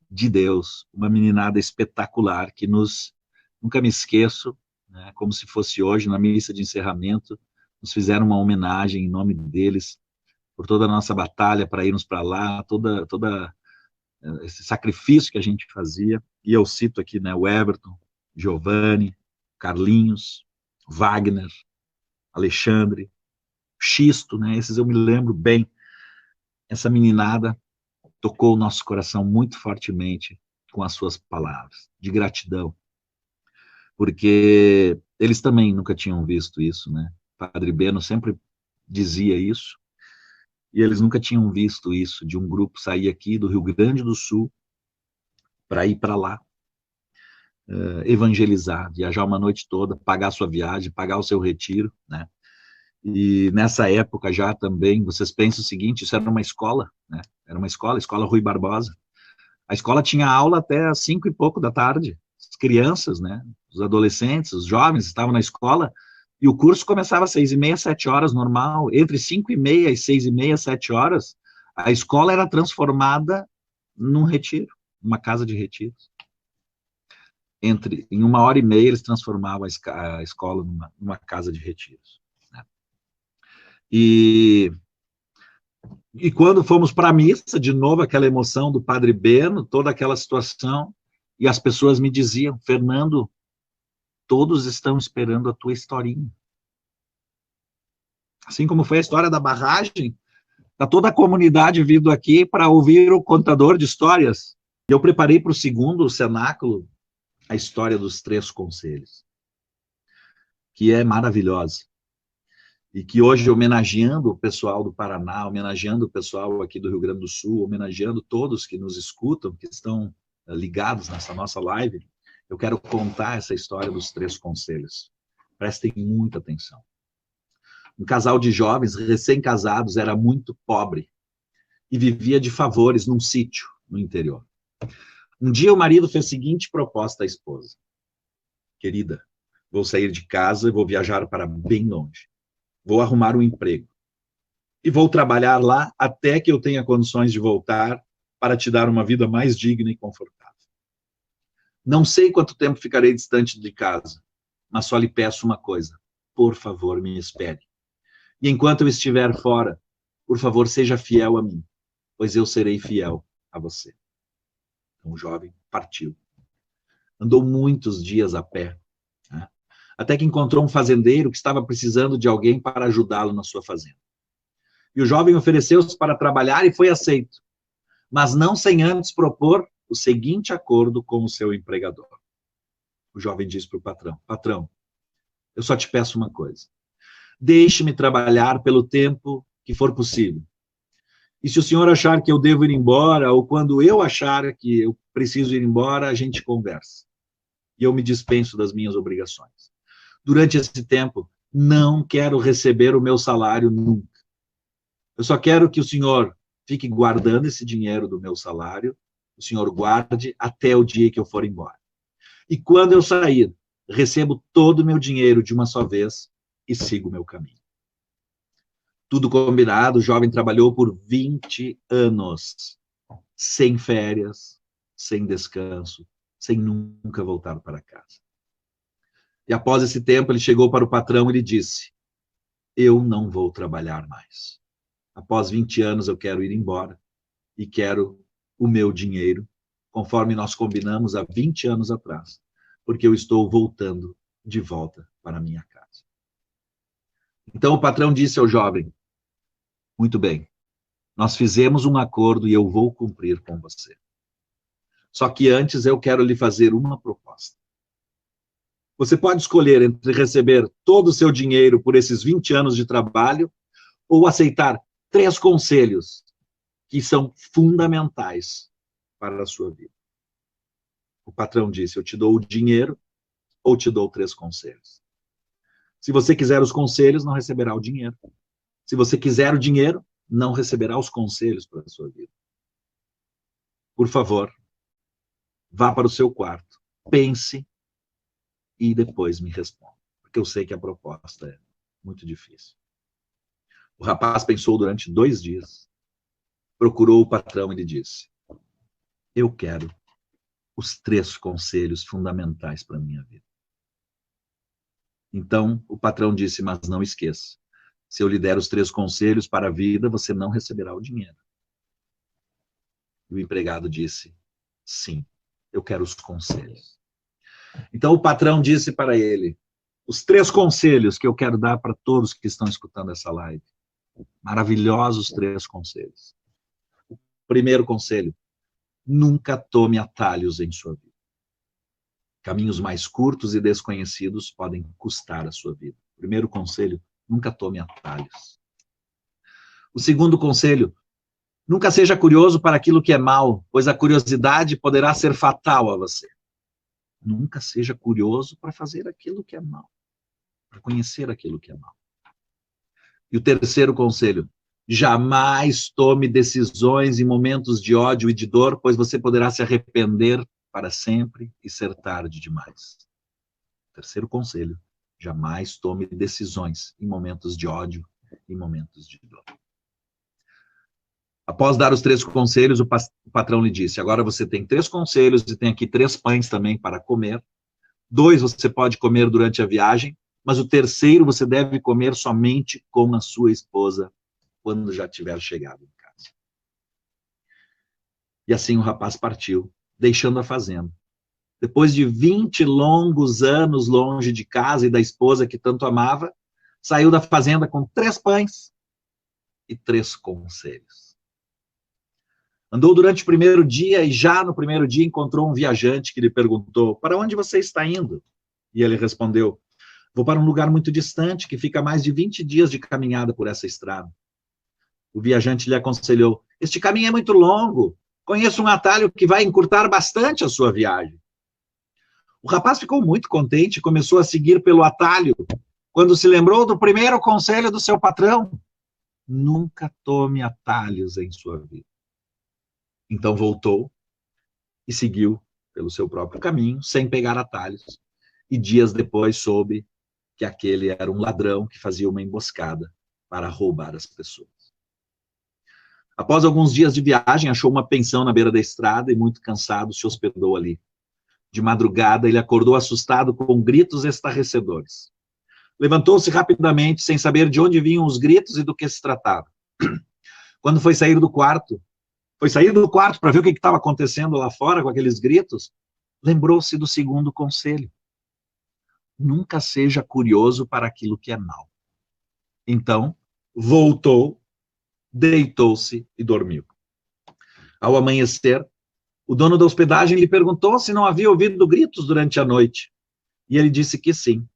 de Deus, uma meninada espetacular, que nunca me esqueço, né, como se fosse hoje, na missa de encerramento, nos fizeram uma homenagem em nome deles, por toda a nossa batalha para irmos para lá, toda esse sacrifício que a gente fazia, e eu cito aqui, né, o Everton, Giovanni, Carlinhos, Wagner, Alexandre, Xisto, né, esses eu me lembro bem. Essa meninada tocou o nosso coração muito fortemente com as suas palavras de gratidão, porque eles também nunca tinham visto isso, né? Padre Beno sempre dizia isso, e eles nunca tinham visto isso, de um grupo sair aqui do Rio Grande do Sul para ir para lá, evangelizar, viajar uma noite toda, pagar a sua viagem, pagar o seu retiro, né? E nessa época já também, vocês pensam o seguinte, isso era uma escola, né? Era uma escola, Escola Rui Barbosa. A escola tinha aula até às 5 e pouco da tarde. As crianças, né? Os adolescentes, os jovens estavam na escola, e o curso começava às 6h30, 7 horas, normal. Entre 5h30 e 6h30, 7 horas, a escola era transformada num retiro, uma casa de retiros. Em 1h30, eles transformavam a escola numa casa de retiros. E quando fomos para a missa, de novo, aquela emoção do Padre Beno, toda aquela situação, e as pessoas me diziam, Fernando, todos estão esperando a tua historinha. Assim como foi a história da barragem, está toda a comunidade vindo aqui para ouvir o contador de histórias. E eu preparei para o segundo cenáculo a história dos 3 conselhos, que é maravilhosa. E que hoje, homenageando o pessoal do Paraná, homenageando o pessoal aqui do Rio Grande do Sul, homenageando todos que nos escutam, que estão ligados nessa nossa live, Eu quero contar essa história dos 3 conselhos. Prestem muita atenção. Um casal de jovens recém-casados era muito pobre e vivia de favores num sítio no interior. Um dia o marido fez a seguinte proposta à esposa: querida, vou sair de casa e vou viajar para bem longe. Vou arrumar um emprego. E vou trabalhar lá até que eu tenha condições de voltar para te dar uma vida mais digna e confortável. Não sei quanto tempo ficarei distante de casa, mas só lhe peço uma coisa: por favor, me espere. E enquanto eu estiver fora, por favor, seja fiel a mim, pois eu serei fiel a você. Então o jovem partiu. Andou muitos dias a pé, né? Até que encontrou um fazendeiro que estava precisando de alguém para ajudá-lo na sua fazenda. E o jovem ofereceu-se para trabalhar e foi aceito, mas não sem antes propor o seguinte acordo com o seu empregador. O jovem disse para o patrão: patrão, eu só te peço uma coisa. Deixe-me trabalhar pelo tempo que for possível. E se o senhor achar que eu devo ir embora, ou quando eu achar que eu preciso ir embora, a gente conversa. E eu me dispenso das minhas obrigações. Durante esse tempo, não quero receber o meu salário nunca. Eu só quero que o senhor fique guardando esse dinheiro do meu salário, o senhor guarde até o dia que eu for embora. E quando eu sair, recebo todo o meu dinheiro de uma só vez e sigo o meu caminho. Tudo combinado, o jovem trabalhou por 20 anos, sem férias, sem descanso, sem nunca voltar para casa. E após esse tempo, ele chegou para o patrão e lhe disse: eu não vou trabalhar mais. Após 20 anos, eu quero ir embora e quero o meu dinheiro, conforme nós combinamos há 20 anos atrás, porque eu estou voltando de volta para a minha casa. Então o patrão disse ao jovem: muito bem, nós fizemos um acordo e eu vou cumprir com você. Só que antes eu quero lhe fazer uma proposta. Você pode escolher entre receber todo o seu dinheiro por esses 20 anos de trabalho ou aceitar 3 conselhos que são fundamentais para a sua vida. O patrão disse: eu te dou o dinheiro ou te dou 3 conselhos. Se você quiser os conselhos, não receberá o dinheiro. Se você quiser o dinheiro, não receberá os conselhos para a sua vida. Por favor, vá para o seu quarto, pense e depois me responda, porque eu sei que a proposta é muito difícil. O rapaz pensou durante 2 dias, procurou o patrão e lhe disse: eu quero os 3 conselhos fundamentais para a minha vida. Então o patrão disse: mas não esqueça, se eu lhe der os 3 conselhos para a vida, você não receberá o dinheiro. E o empregado disse: sim, eu quero os conselhos. Então o patrão disse para ele: os 3 conselhos que eu quero dar para todos que estão escutando essa live. Maravilhosos 3 conselhos. O primeiro conselho: nunca tome atalhos em sua vida. Caminhos mais curtos e desconhecidos podem custar a sua vida. Primeiro conselho: nunca tome atalhos. O segundo conselho: nunca seja curioso para aquilo que é mal, pois a curiosidade poderá ser fatal a você. Nunca seja curioso para fazer aquilo que é mal, para conhecer aquilo que é mal. E o terceiro conselho: jamais tome decisões em momentos de ódio e de dor, pois você poderá se arrepender para sempre e ser tarde demais. Terceiro conselho: jamais tome decisões em momentos de ódio e momentos de dor. Após dar os 3 conselhos, o patrão lhe disse: agora você tem 3 conselhos e tem aqui 3 pães também para comer. 2 você pode comer durante a viagem, mas o terceiro você deve comer somente com a sua esposa quando já tiver chegado em casa. E assim o rapaz partiu, deixando a fazenda. Depois de 20 longos anos longe de casa e da esposa que tanto amava, saiu da fazenda com 3 pães e 3 conselhos. Andou durante o primeiro dia e já no primeiro dia encontrou um viajante que lhe perguntou: para onde você está indo? E ele respondeu: vou para um lugar muito distante que fica a mais de 20 dias de caminhada por essa estrada. O viajante lhe aconselhou: este caminho é muito longo, conheço um atalho que vai encurtar bastante a sua viagem. O rapaz ficou muito contente e começou a seguir pelo atalho, quando se lembrou do primeiro conselho do seu patrão: nunca tome atalhos em sua vida. Então voltou e seguiu pelo seu próprio caminho, sem pegar atalhos. E dias depois soube que aquele era um ladrão que fazia uma emboscada para roubar as pessoas. Após alguns dias de viagem, achou uma pensão na beira da estrada e, muito cansado, se hospedou ali. De madrugada, ele acordou assustado com gritos estarrecedores. Levantou-se rapidamente, sem saber de onde vinham os gritos e do que se tratava. Quando foi sair do quarto para ver o que estava acontecendo lá fora com aqueles gritos, lembrou-se do segundo conselho: nunca seja curioso para aquilo que é mal. Então, voltou, deitou-se e dormiu. Ao amanhecer, o dono da hospedagem lhe perguntou se não havia ouvido gritos durante a noite. E ele disse que sim.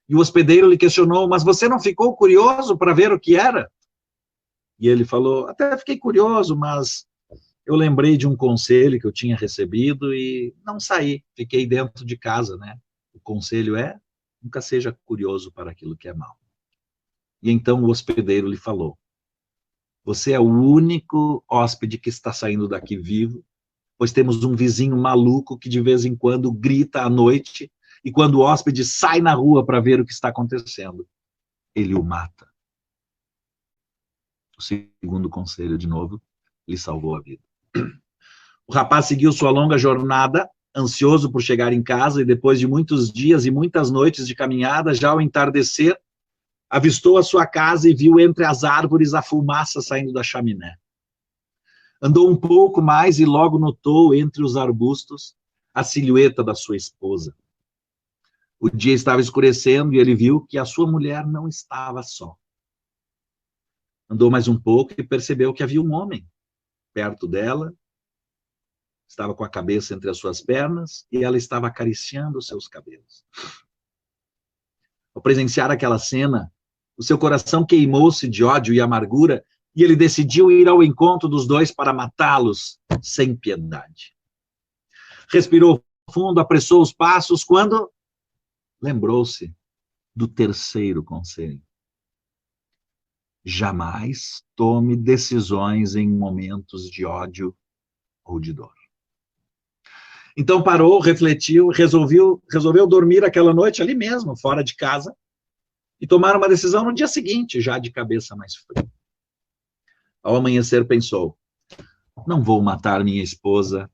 E o hospedeiro lhe questionou: mas você não ficou curioso para ver o que era? E ele falou: até fiquei curioso, mas eu lembrei de um conselho que eu tinha recebido e não saí, fiquei dentro de casa, né? O conselho é: nunca seja curioso para aquilo que é mal. E então o hospedeiro lhe falou: você é o único hóspede que está saindo daqui vivo, pois temos um vizinho maluco que de vez em quando grita à noite, e quando o hóspede sai na rua para ver o que está acontecendo, ele o mata. O segundo conselho, de novo, lhe salvou a vida. O rapaz seguiu sua longa jornada, ansioso por chegar em casa, e depois de muitos dias e muitas noites de caminhada, já ao entardecer, avistou a sua casa e viu entre as árvores a fumaça saindo da chaminé. Andou um pouco mais e logo notou entre os arbustos a silhueta da sua esposa. O dia estava escurecendo e ele viu que a sua mulher não estava só. Andou mais um pouco e percebeu que havia um homem perto dela, estava com a cabeça entre as suas pernas e ela estava acariciando os seus cabelos. Ao presenciar aquela cena, o seu coração queimou-se de ódio e amargura e ele decidiu ir ao encontro dos dois para matá-los sem piedade. Respirou fundo, apressou os passos, quando lembrou-se do terceiro conselho: jamais tome decisões em momentos de ódio ou de dor. Então parou, refletiu, resolveu dormir aquela noite ali mesmo, fora de casa, e tomar uma decisão no dia seguinte, já de cabeça mais fria. Ao amanhecer pensou: não vou matar minha esposa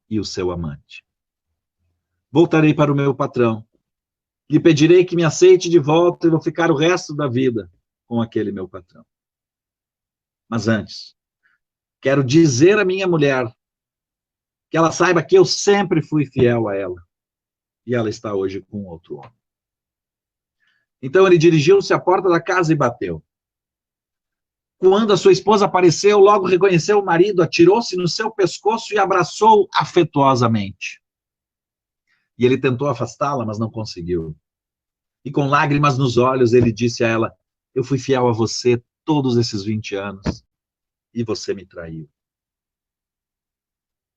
e o seu amante. Voltarei para o meu patrão, lhe pedirei que me aceite de volta e vou ficar o resto da vida com aquele meu patrão. Mas antes, quero dizer à minha mulher que ela saiba que eu sempre fui fiel a ela e ela está hoje com outro homem. Então ele dirigiu-se à porta da casa e bateu. Quando a sua esposa apareceu, logo reconheceu o marido, atirou-se no seu pescoço e abraçou afetuosamente. E ele tentou afastá-la, mas não conseguiu. E com lágrimas nos olhos, ele disse a ela: eu fui fiel a você todos esses 20 anos e você me traiu.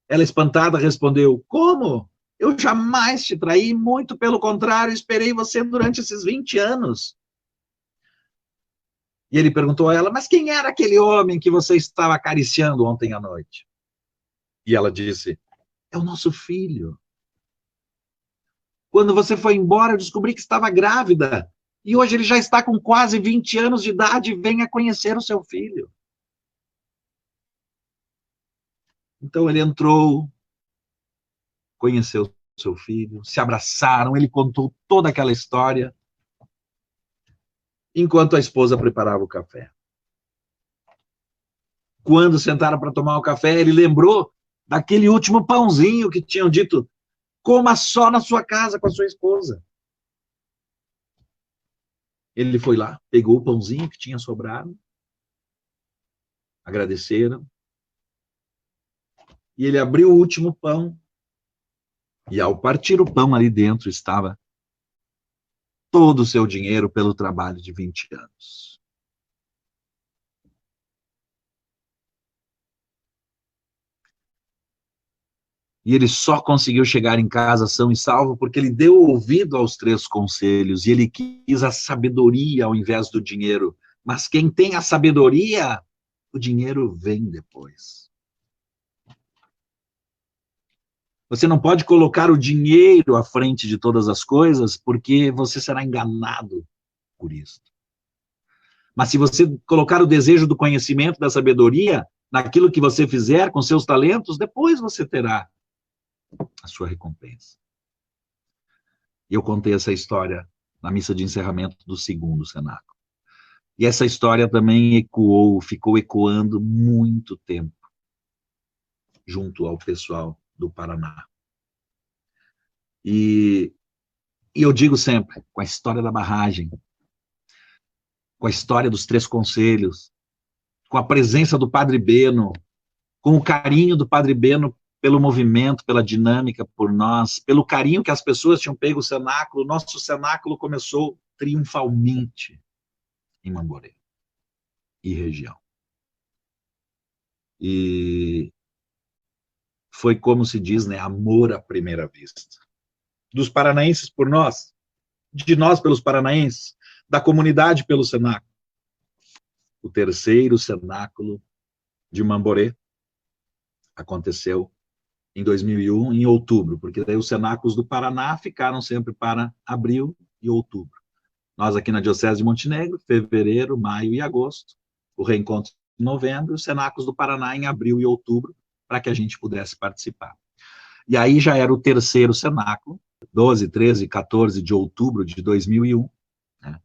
Ela, espantada, respondeu: como? Eu jamais te traí, muito pelo contrário, esperei você durante esses 20 anos. E ele perguntou a ela: mas quem era aquele homem que você estava acariciando ontem à noite? E ela disse: é o nosso filho. Quando você foi embora, eu descobri que estava grávida. E hoje ele já está com quase 20 anos de idade e venha conhecer o seu filho. Então ele entrou, conheceu seu filho, se abraçaram, ele contou toda aquela história, enquanto a esposa preparava o café. Quando sentaram para tomar o café, ele lembrou daquele último pãozinho que tinham dito: coma só na sua casa com a sua esposa. Ele foi lá, pegou o pãozinho que tinha sobrado, agradeceram, e ele abriu o último pão, e ao partir o pão, ali dentro estava todo o seu dinheiro pelo trabalho de 20 anos. E ele só conseguiu chegar em casa são e salvo porque ele deu ouvido aos 3 conselhos e ele quis a sabedoria ao invés do dinheiro. Mas quem tem a sabedoria, o dinheiro vem depois. Você não pode colocar o dinheiro à frente de todas as coisas, porque você será enganado por isso. Mas se você colocar o desejo do conhecimento, da sabedoria, naquilo que você fizer com seus talentos, depois você terá a sua recompensa. E eu contei essa história na missa de encerramento do 2º cenáculo. E essa história também ecoou, ficou ecoando muito tempo junto ao pessoal do Paraná. E eu digo sempre, com a história da barragem, com a história dos 3 conselhos, com a presença do Padre Beno, com o carinho do Padre Beno pelo movimento, pela dinâmica por nós, pelo carinho que as pessoas tinham pego o cenáculo, o nosso cenáculo começou triunfalmente em Mamborê e região. E foi como se diz, né, amor à primeira vista. Dos paranaenses por nós, de nós pelos paranaenses, da comunidade pelo cenáculo. O 3º cenáculo de Mamborê aconteceu em 2001, em outubro, porque daí os cenáculos do Paraná ficaram sempre para abril e outubro. Nós aqui na Diocese de Montenegro, fevereiro, maio e agosto, o reencontro em novembro, os cenáculos do Paraná em abril e outubro, para que a gente pudesse participar. E aí já era o 3º cenáculo, 12, 13 e 14 de outubro de 2001, né?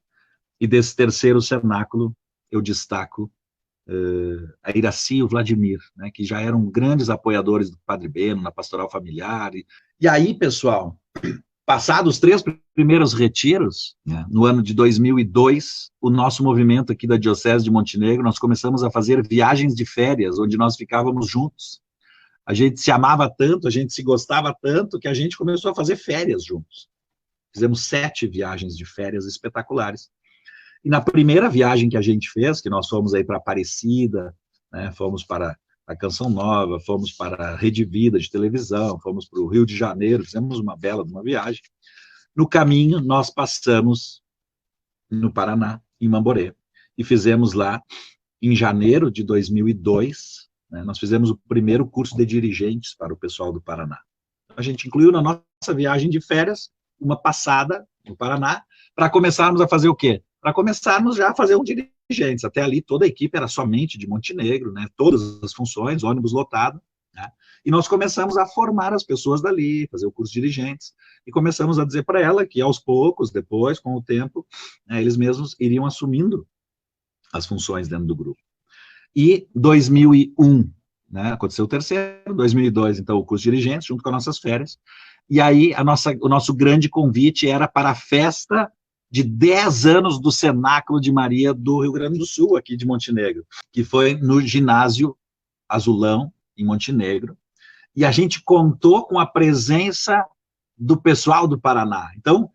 E desse 3º cenáculo eu destaco a Iraci e o Vladimir, né, que já eram grandes apoiadores do Padre Beno na pastoral familiar. E aí, pessoal, passados os 3 primeiros retiros, né, no ano de 2002, o nosso movimento aqui da Diocese de Montenegro, nós começamos a fazer viagens de férias, onde nós ficávamos juntos. A gente se amava tanto, a gente se gostava tanto, que a gente começou a fazer férias juntos. Fizemos 7 viagens de férias espetaculares. E na primeira viagem que a gente fez, que nós fomos aí para Aparecida, né, fomos para a Canção Nova, fomos para a Rede Vida de televisão, fomos para o Rio de Janeiro, fizemos uma bela viagem. No caminho, nós passamos no Paraná, em Mamborê, e fizemos lá, em janeiro de 2002, né, nós fizemos o primeiro curso de dirigentes para o pessoal do Paraná. A gente incluiu na nossa viagem de férias uma passada no Paraná, para começarmos a fazer o quê? Para começarmos já a fazer um dirigentes. Até ali toda a equipe era somente de Montenegro, né? Todas as funções, ônibus lotado, né? E nós começamos a formar as pessoas dali, fazer o curso de dirigentes, e começamos a dizer para ela que aos poucos, depois, com o tempo, né, eles mesmos iriam assumindo as funções dentro do grupo. E 2001, né, aconteceu o 3º, 2002, então, o curso de dirigentes, junto com as nossas férias, e aí o nosso grande convite era para a festa de 10 anos do Cenáculo de Maria do Rio Grande do Sul, aqui de Montenegro, que foi no ginásio Azulão, em Montenegro, e a gente contou com a presença do pessoal do Paraná. Então,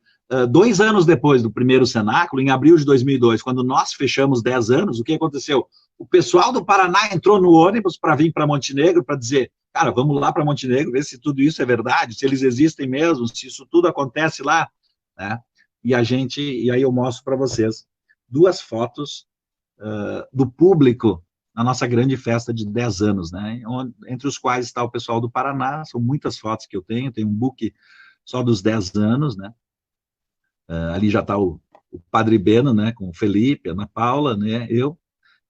2 anos depois do primeiro cenáculo, em abril de 2002, quando nós fechamos 10 anos, o que aconteceu? O pessoal do Paraná entrou no ônibus para vir para Montenegro, para dizer, cara, vamos lá para Montenegro, ver se tudo isso é verdade, se eles existem mesmo, se isso tudo acontece lá, né? E aí eu mostro para vocês 2 fotos do público na nossa grande festa de 10 anos, né? Entre os quais está o pessoal do Paraná, são muitas fotos que eu tenho um book só dos 10 anos, né? Ali já está o Padre Beno, né? Com o Felipe, Ana Paula, né? Eu.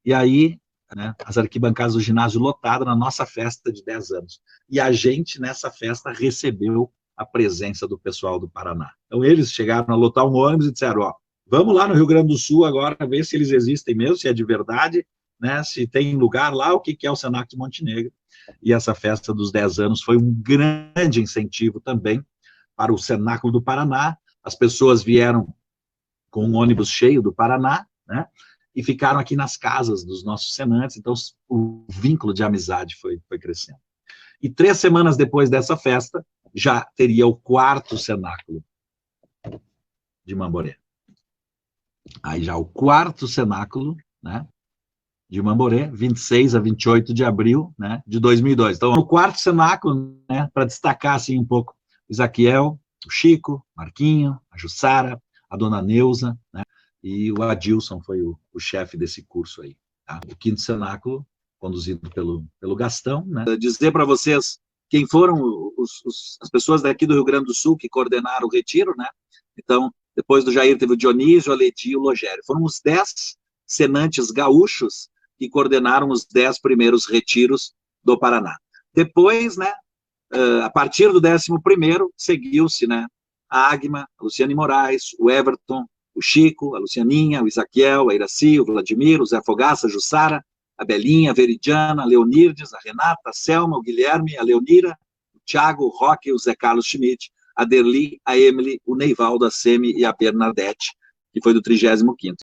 E aí, né, as arquibancadas do ginásio lotadas na nossa festa de 10 anos. E a gente, nessa festa, recebeu a presença do pessoal do Paraná. Então, eles chegaram a lotar um ônibus e disseram, ó, vamos lá no Rio Grande do Sul agora, ver se eles existem mesmo, se é de verdade, né, se tem lugar lá, o que é o Cenáculo de Montenegro. E essa festa dos 10 anos foi um grande incentivo também para o Cenáculo do Paraná. As pessoas vieram com um ônibus cheio do Paraná, né, e ficaram aqui nas casas dos nossos senantes, então o vínculo de amizade foi crescendo. E 3 semanas depois dessa festa, já teria o 4º cenáculo de Mamboré. Aí já o 4º cenáculo, né, de Mamborê, 26 a 28 de abril, né, de 2002. Então, no quarto cenáculo, né, para destacar assim um pouco, o Isaquiel, o Chico, Marquinho, a Jussara, a dona Neuza, né, e o Adilson foi o chefe desse curso aí. Tá? O quinto cenáculo, conduzido pelo Gastão, né. Dizer para vocês quem foram as pessoas daqui do Rio Grande do Sul que coordenaram o retiro, né? Então, depois do Jair teve o Dionísio, a Ledi e o Logério. Foram os 10 senantes gaúchos que coordenaram os 10 primeiros retiros do Paraná. Depois, né, a partir do 11º, seguiu-se, né, a Agma, a Luciane Moraes, o Everton, o Chico, a Lucianinha, o Isaquiel, a Iraci, o Vladimir, o Zé Fogaça, a Jussara, a Belinha, a Veridiana, a Leonirdes, a Renata, a Selma, o Guilherme, a Leonira, o Thiago, o Roque, o Zé Carlos Schmidt, a Derli, a Emily, o Neivaldo, a Semi e a Bernadette, que foi do 35º.